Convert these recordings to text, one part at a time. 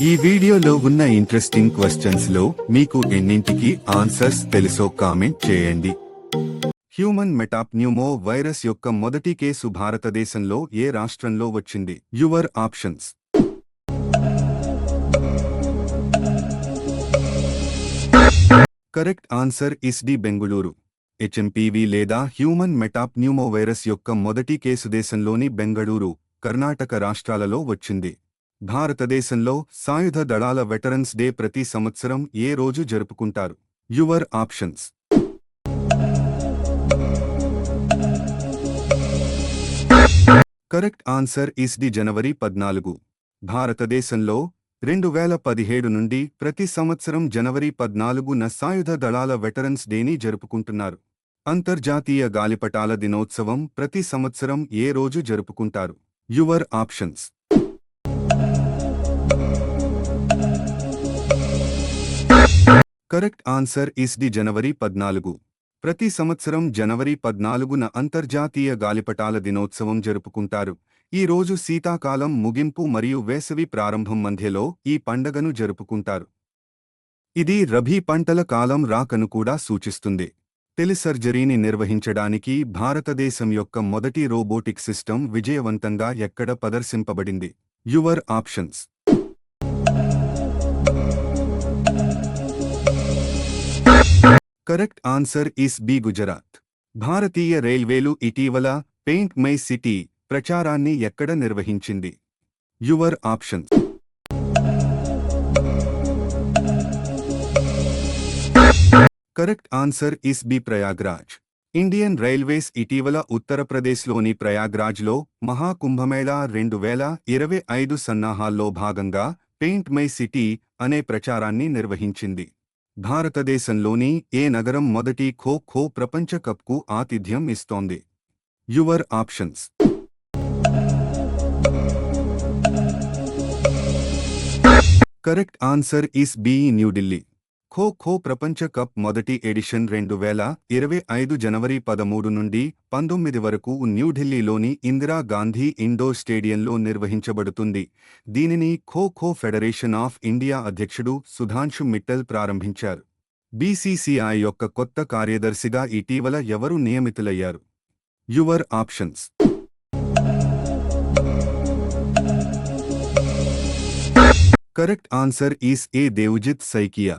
ఈ వీడియోలో ఉన్న ఇంట్రెస్టింగ్ క్వశ్చన్స్ లో మీకు ఎన్నింటికి ఆన్సర్స్ తెలుసో కామెంట్ చేయండి. హ్యూమన్ మెటాప్న్యూమో వైరస్ యొక్క మొదటి కేసు భారతదేశంలో ఏ రాష్ట్రంలో వచ్చింది? Your options. Correct answer is D Bengaluru. HMPV లేదా హ్యూమన్ మెటాప్న్యూమో వైరస్ యొక్క మొదటి కేసు దేశంలోని బెంగళూరు, కర్ణాటక రాష్ట్రాలలో వచ్చింది. భారతదేశంలో సాయుధ దళాల వెటరన్స్ డే ప్రతి సంవత్సరం ఏ రోజు జరుపుకుంటారు? Your options. Correct answer is D January 14. భారతదేశంలో 2017 నుండి ప్రతి సంవత్సరం జనవరి 14న సాయుధ దళాల వెటరన్స్ డేని జరుపుకుంటున్నారు. అంతర్జాతీయ గాలిపటాల దినోత్సవం ప్రతి సంవత్సరం ఏ రోజు జరుపుకుంటారు? Your options. Correct answer is D January 14. ప్రతి సంవత్సరం జనవరి 14న అంతర్జాతీయ గాలిపటాల దినోత్సవం జరుపుకుంటారు. ఈ రోజు శీతాకాలం ముగింపు మరియు వేసవి ప్రారంభం మధ్యలో ఈ పండగను జరుపుకుంటారు. ఇది రబీ పంటల కాలం రాకను కూడా సూచిస్తుంది. టెలిసర్జరీని నిర్వహించడానికి భారతదేశం యొక్క మొదటి రోబోటిక్ సిస్టమ్ విజయవంతంగా ఎక్కడ ప్రదర్శింపబడింది? Your options. Correct answer is B Gujarat. భారతీయ రైల్వేలు ఇటీవల పెయింట్ మై సిటీ ప్రచారాన్ని ఎక్కడ నిర్వహించింది? Your options. Correct answer is B Prayagraj. Indian Railways ఇటీవల ఉత్తరప్రదేశ్లోని ప్రయాగ్రాజ్లో మహాకుంభమేళా 2025 సన్నాహాల్లో భాగంగా పెయింట్ మై సిటీ అనే ప్రచారాన్ని నిర్వహించింది. భారతదేశంలోని ఏ నగరం మొదటి ఖో-ఖో ప్రపంచ కప్కు ఆతిథ్యం ఇస్తోంది? Your options. Correct answer is B New Delhi. Kho-kho ప్రపంచ కప్ మొదటి ఎడిషన్ 2025 జనవరి 13 నుండి 19 వరకు న్యూఢిల్లీలోని ఇందిరా గాంధీ ఇండోర్ స్టేడియంలో నిర్వహించబడుతుంది. దీనిని ఖో-ఖో ఫెడరేషన్ ఆఫ్ ఇండియా అధ్యక్షుడు సుధాంశు మిట్టల్ ప్రారంభించారు. బీసీసీఐ యొక్క కొత్త కార్యదర్శిగా ఇటీవల ఎవరు నియమితులయ్యారు? Your options. Correct answer is A Devajit Saikia.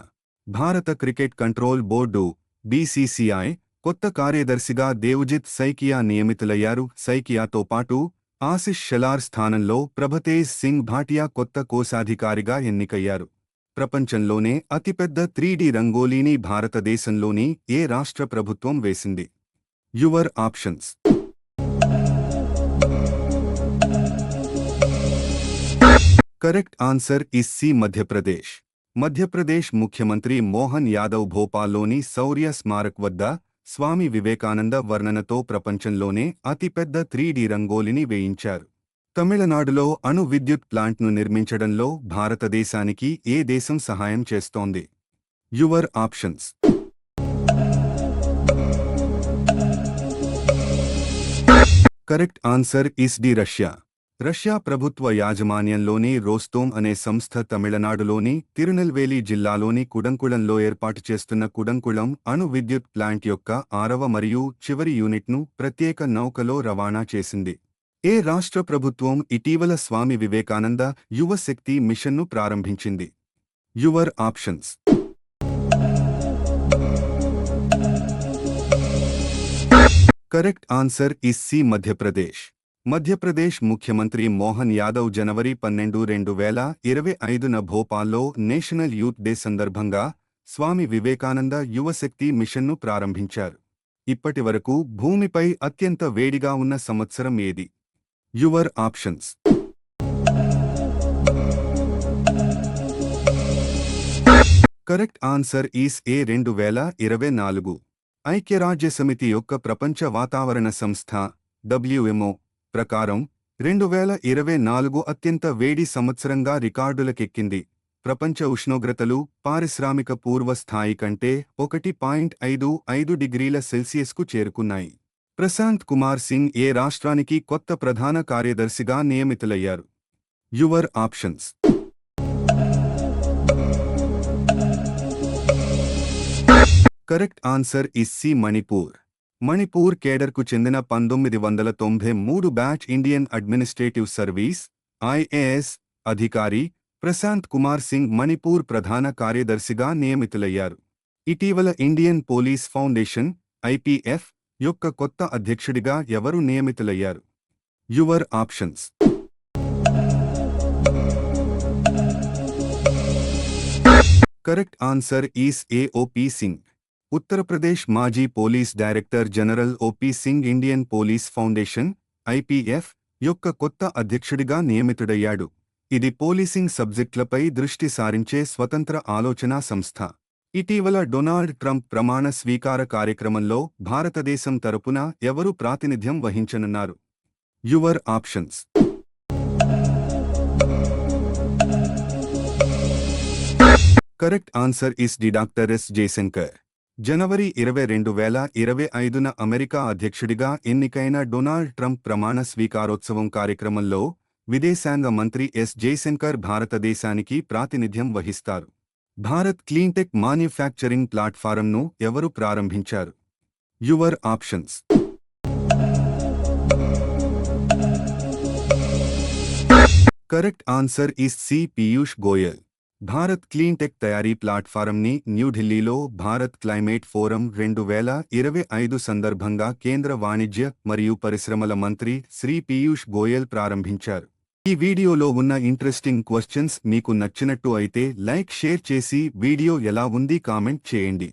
భారత క్రికెట్ కంట్రోల్ బోర్డు బీసీసీఐ కొత్త కార్యదర్శిగా దేవ్జిత్ సైకియా నియమితులయ్యారు. సైకియాతో పాటు ఆశిష్ షెలార్ స్థానంలో ప్రభతేజ్ సింగ్ భాటియా కొత్త కోశాధికారిగా ఎన్నికయ్యారు. ప్రపంచంలోనే అతిపెద్ద 3D రంగోలీని భారతదేశంలోని ఏ రాష్ట్ర ప్రభుత్వం వేసింది? Your options. Correct answer is C Madhya Pradesh. Madhya Pradesh ముఖ్యమంత్రి మోహన్ యాదవ్ భోపాల్లోని శౌర్య స్మారక్ వద్ద స్వామి వివేకానంద వర్ణనతో ప్రపంచంలోనే అతిపెద్ద 3D రంగోలిని వేయించారు. తమిళనాడులో అణు విద్యుత్ ప్లాంట్ను నిర్మించడంలో భారతదేశానికి ఏ దేశం సహాయం చేస్తోంది? Your options. Correct answer is D Russia. Russia ప్రభుత్వ యాజమాన్యంలోని రోస్తోమ్ అనే సంస్థ తమిళనాడులోని తిరునెల్వేలి జిల్లాలోని కుడంకుళంలో ఏర్పాటు చేస్తున్న కుడంకుళం అణు విద్యుత్ ప్లాంట్ యొక్క 6వ మరియు చివరి యూనిట్ను ప్రత్యేక నౌకలో రవాణా చేసింది. ఏ రాష్ట్ర ప్రభుత్వం ఇటీవల స్వామి వివేకానంద యువ శక్తి మిషన్ను ప్రారంభించింది? Your options. Correct answer is C Madhya Pradesh. Madhya Pradesh ముఖ్యమంత్రి మోహన్ యాదవ్ జనవరి 12, 2025న భోపాల్లో నేషనల్ యూత్ డే సందర్భంగా స్వామి వివేకానంద యువశక్తి మిషన్ను ప్రారంభించారు. ఇప్పటివరకు భూమిపై అత్యంత వేడిగా ఉన్న సంవత్సరం ఏది? Your options. Correct answer is ఏ 2024. ఐక్యరాజ్యసమితి యొక్క ప్రపంచ వాతావరణ సంస్థ WMO ప్రకారం 2024 అత్యంత వేడి సంవత్సరంగా రికార్డులకెక్కింది. ప్రపంచ ఉష్ణోగ్రతలు పారిశ్రామిక పూర్వ స్థాయి కంటే 1.55 డిగ్రీల సెల్సియస్కు చేరుకున్నాయి. ప్రశాంత్ కుమార్ సింగ్ ఏ రాష్ట్రానికి కొత్త ప్రధాన కార్యదర్శిగా నియమితులయ్యారు? Your options. Correct answer is C Manipur. Manipur కేడర్కు చెందిన 1993 batch Indian Administrative Service IAS అధికారి ప్రశాంత్ కుమార్ సింగ్ మణిపూర్ ప్రధాన కార్యదర్శిగా నియమితులయ్యారు. ఇటీవల ఇండియన్ పోలీస్ ఫౌండేషన్ ఐపీఎఫ్ యొక్క కొత్త అధ్యక్షుడిగా ఎవరు నియమితులయ్యారు? Your options. Correct answer is A OP Singh. Uttar Pradesh మాజీ police director general OP Singh Indian Police Foundation IPF యొక్క కొత్త అధ్యక్షుడిగా నియమితుడయ్యాడు. ఇది పోలీసింగ్ సబ్జెక్టులపై దృష్టి సారించే స్వతంత్ర ఆలోచనా సంస్థ. ఇటీవల డొనాల్డ్ ట్రంప్ ప్రమాణ స్వీకార కార్యక్రమంలో భారతదేశం తరపున ఎవరు ప్రాతినిధ్యం వహించనున్నారు? Your options. Correct answer is D doctor S Jaishankar. జనవరి 20, 2025న అమెరికా అధ్యక్షుడిగా ఎన్నికైన డొనాల్డ్ ట్రంప్ ప్రమాణ స్వీకారోత్సవం కార్యక్రమంలో విదేశాంగ మంత్రి ఎస్ జయశంకర్ భారతదేశానికి ప్రాతినిధ్యం వహిస్తారు. భారత్ క్లీన్టెక్ మాన్యుఫ్యాక్చరింగ్ ప్లాట్ఫారంను ఎవరు ప్రారంభించారు? Your options. Correct answer is C Piyush Goyal. Bharat cleantech తయారీ ప్లాట్ఫారంని న్యూఢిల్లీలో భారత్ క్లైమేట్ ఫోరం 2025 సందర్భంగా కేంద్ర వాణిజ్య మరియు పరిశ్రమల మంత్రి శ్రీ పీయూష్ గోయల్ ప్రారంభించారు. ఈ వీడియోలో ఉన్న ఇంట్రెస్టింగ్ క్వశ్చన్స్ మీకు నచ్చినట్టు అయితే లైక్ షేర్ చేసి వీడియో ఎలా ఉంది కామెంట్ చేయండి.